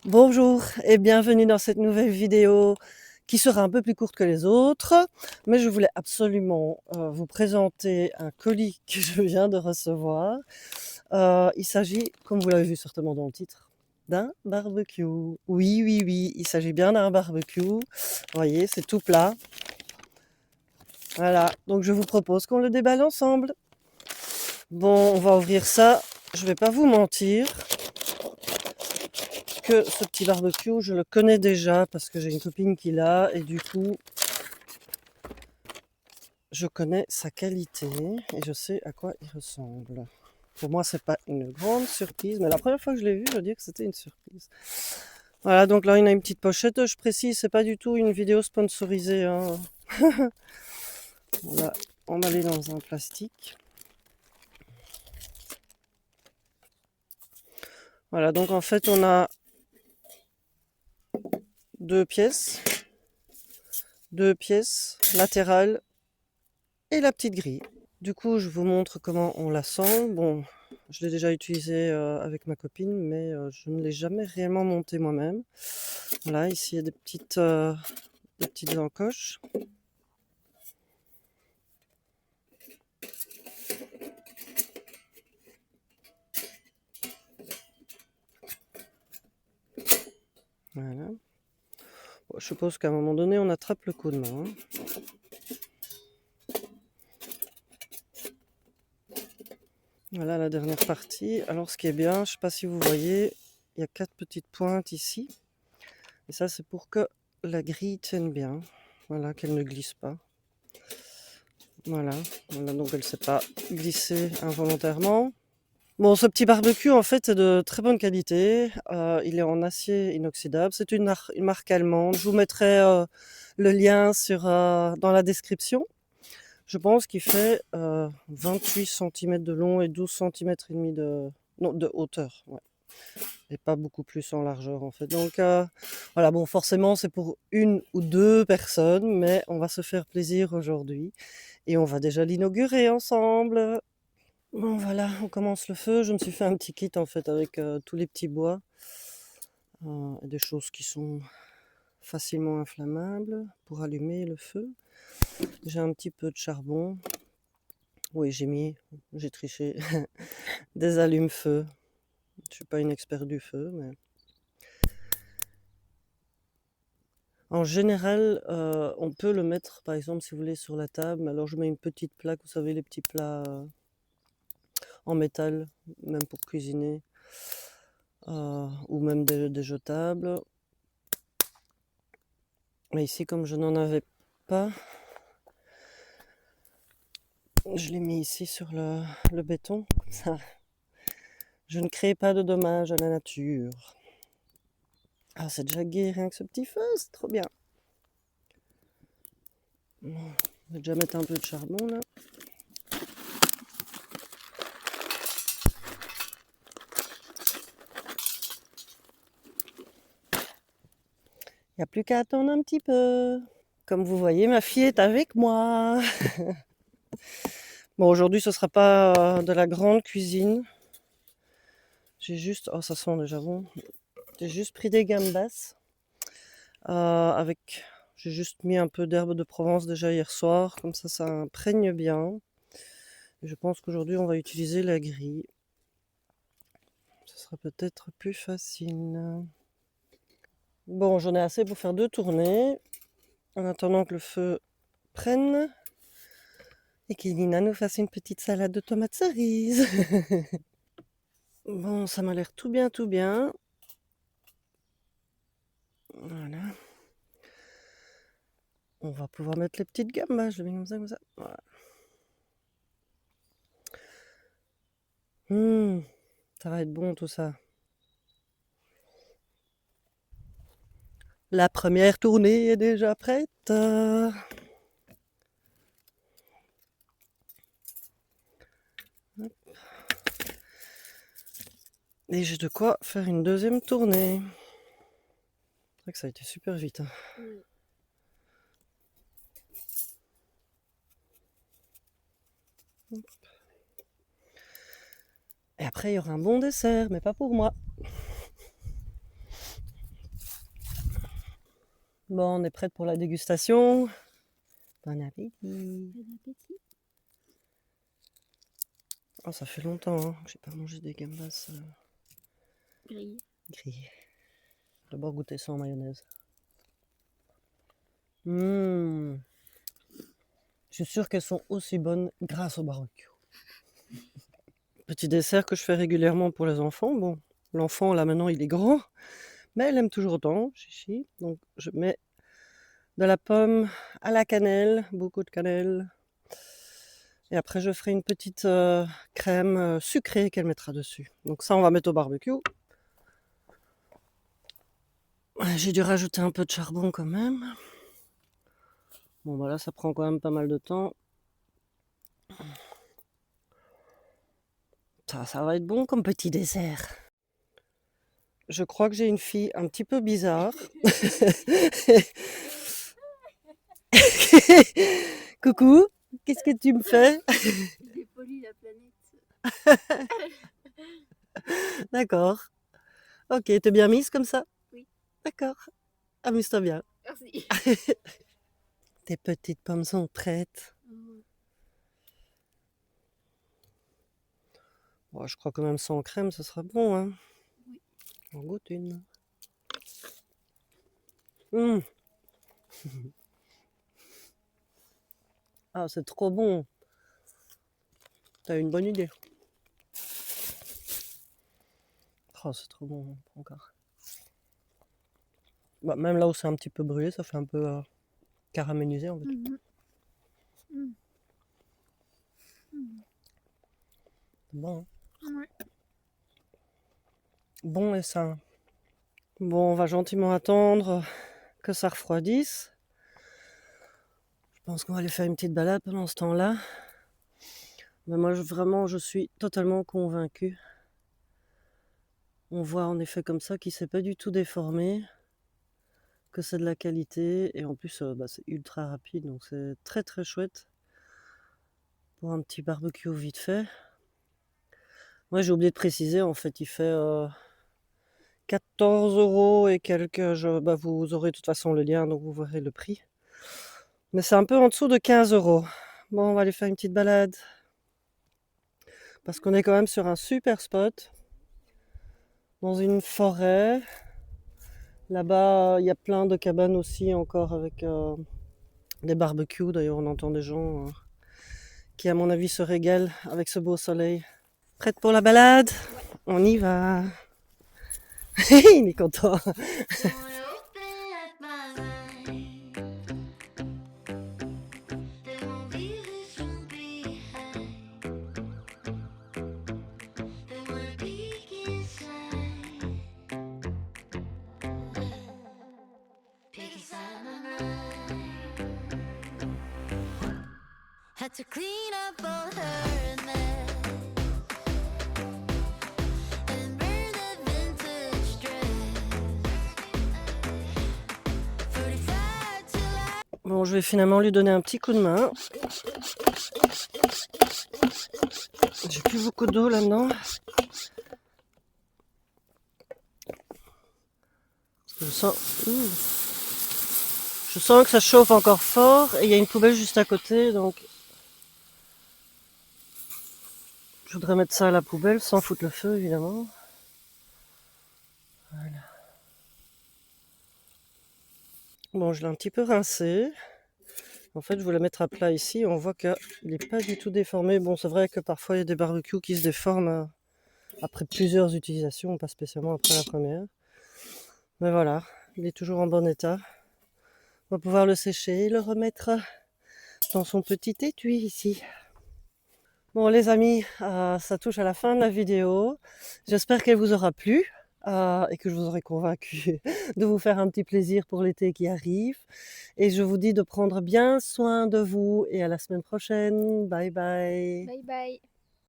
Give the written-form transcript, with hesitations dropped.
Bonjour et bienvenue dans cette nouvelle vidéo qui sera un peu plus courte que les autres, mais je voulais absolument vous présenter un colis que je viens de recevoir. Il s'agit, comme vous l'avez vu certainement dans le titre, d'un barbecue. Oui, oui, oui, il s'agit bien d'un barbecue. Vous voyez, c'est tout plat. Voilà, donc je vous propose qu'on le déballe ensemble. Bon, on va ouvrir ça. Je vais pas vous mentir que ce petit barbecue, je le connais déjà parce que j'ai une copine qui l'a et du coup, je connais sa qualité et je sais à quoi il ressemble. Pour moi, c'est pas une grande surprise, mais la première fois que je l'ai vu, je veux dire que c'était une surprise. Voilà, donc là, il a une petite pochette. Je précise, c'est pas du tout une vidéo sponsorisée, hein. On l'a emballé dans un plastique. Voilà, donc en fait, on a deux pièces latérales et la petite grille. Du coup, je vous montre comment on la sent. Bon, je l'ai déjà utilisé avec ma copine, mais je ne l'ai jamais réellement monté moi-même. Voilà, ici il y a des petites encoches. Voilà. Bon, je suppose qu'à un moment donné, on attrape le coup de main, hein. Voilà la dernière partie. Alors, ce qui est bien, je ne sais pas si vous voyez, il y a 4 petites pointes ici. Et ça, c'est pour que la grille tienne bien. Voilà, qu'elle ne glisse pas. Voilà, voilà, donc elle ne s'est pas glissée involontairement. Bon, ce petit barbecue, en fait, est de très bonne qualité. Il est en acier inoxydable. C'est une marque allemande. Je vous mettrai le lien dans la description. Je pense qu'il fait 28 cm de long et 12 cm et demi de hauteur. Ouais. Et pas beaucoup plus en largeur, en fait. Donc, voilà, bon, forcément, c'est pour une ou deux personnes, mais on va se faire plaisir aujourd'hui. Et on va déjà l'inaugurer ensemble. Bon voilà, on commence le feu. Je me suis fait un petit kit en fait avec tous les petits bois, des choses qui sont facilement inflammables pour allumer le feu. J'ai un petit peu de charbon. Oui, j'ai triché, des allumes-feu. Je suis pas une experte du feu, mais en général, on peut le mettre, par exemple, si vous voulez, sur la table. Mais alors je mets une petite plaque, vous savez, les petits plats en métal, même pour cuisiner, ou même des jetables. Mais ici, comme je n'en avais pas, je l'ai mis ici sur le béton. Comme ça, je ne crée pas de dommages à la nature. Ah, c'est déjà gai, rien que ce petit feu, c'est trop bien. Bon, je vais déjà mettre un peu de charbon là. Il n'y a plus qu'à attendre un petit peu. Comme vous voyez, ma fille est avec moi. Bon, aujourd'hui, ce ne sera pas de la grande cuisine. J'ai juste... Oh, ça sent déjà bon. J'ai juste pris des gambas. Avec... J'ai juste mis un peu d'herbe de Provence déjà hier soir. Comme ça imprègne bien. Et je pense qu'aujourd'hui, on va utiliser la grille. Ce sera peut-être plus facile. Bon, j'en ai assez pour faire 2 tournées. En attendant que le feu prenne. Et qu'Elina nous fasse une petite salade de tomates cerises. Bon, ça m'a l'air tout bien, tout bien. Voilà. On va pouvoir mettre les petites gambas. Je les mets comme ça, comme ça. Voilà. Ça va être bon tout ça. La première tournée est déjà prête. Et j'ai de quoi faire une deuxième tournée. C'est vrai que ça a été super vite, hein. Et après, il y aura un bon dessert, mais pas pour moi. Bon, on est prête pour la dégustation. Bon appétit. Bon appétit. Oh, ça fait longtemps hein, que j'ai pas mangé des gambas Grillé. grillées. D'abord goûter ça en mayonnaise. Je suis sûre qu'elles sont aussi bonnes grâce au barbecue. Petit dessert que je fais régulièrement pour les enfants. Bon, l'enfant là maintenant il est grand, mais elle aime toujours autant, Chichi. Donc je mets de la pomme à la cannelle, beaucoup de cannelle. Et après je ferai une petite crème sucrée qu'elle mettra dessus. Donc ça on va mettre au barbecue. Ouais, j'ai dû rajouter un peu de charbon quand même. Bon voilà, ça prend quand même pas mal de temps. Ça va être bon comme petit dessert. Je crois que j'ai une fille un petit peu bizarre. Coucou, qu'est-ce que tu me fais? Dépolie la planète. D'accord. Ok, t'es bien mise comme ça? Oui. D'accord. Amuse-toi bien. Merci. Tes petites pommes sont prêtes. Bon, je crois que même sans crème, ce sera bon. Hein. Oui. On goûte une. Mmh. Ah, c'est trop bon. T'as une bonne idée. Oh, c'est trop bon encore. Bah, même là où c'est un petit peu brûlé, ça fait un peu caramélisé en fait. Bon. Hein. Ouais. Bon et sain. Bon, on va gentiment attendre que ça refroidisse. Je pense qu'on va aller faire une petite balade pendant ce temps-là. Mais moi, vraiment, je suis totalement convaincue. On voit en effet comme ça qu'il ne s'est pas du tout déformé, que c'est de la qualité. Et en plus, c'est ultra rapide, donc c'est très très chouette pour un petit barbecue vite fait. Moi, j'ai oublié de préciser, en fait, il fait 14 € et quelques. Vous aurez de toute façon le lien, donc vous verrez le prix. Mais c'est un peu en dessous de 15 €. Bon, on va aller faire une petite balade. Parce qu'on est quand même sur un super spot. Dans une forêt. Là-bas, il y a plein de cabanes aussi encore avec des barbecues. D'ailleurs, on entend des gens qui, à mon avis, se régalent avec ce beau soleil. Prête pour la balade? Ouais. On y va. Il est content. Had to clean up all her mess and burn the vintage dress. 45 till I... Bon, je vais finalement lui donner un petit coup de main. J'ai plus beaucoup d'eau là-dedans. Je sens que ça chauffe encore fort et il y a une poubelle juste à côté, donc je voudrais mettre ça à la poubelle sans foutre le feu évidemment. Voilà. Bon, je l'ai un petit peu rincé. En fait, je voulais mettre à plat ici. On voit qu'il n'est pas du tout déformé. Bon, c'est vrai que parfois il y a des barbecues qui se déforment après plusieurs utilisations, pas spécialement après la première. Mais voilà, il est toujours en bon état. On va pouvoir le sécher et le remettre dans son petit étui ici. Bon les amis, ça touche à la fin de la vidéo. J'espère qu'elle vous aura plu et que je vous aurai convaincu de vous faire un petit plaisir pour l'été qui arrive. Et je vous dis de prendre bien soin de vous et à la semaine prochaine. Bye bye. Bye bye.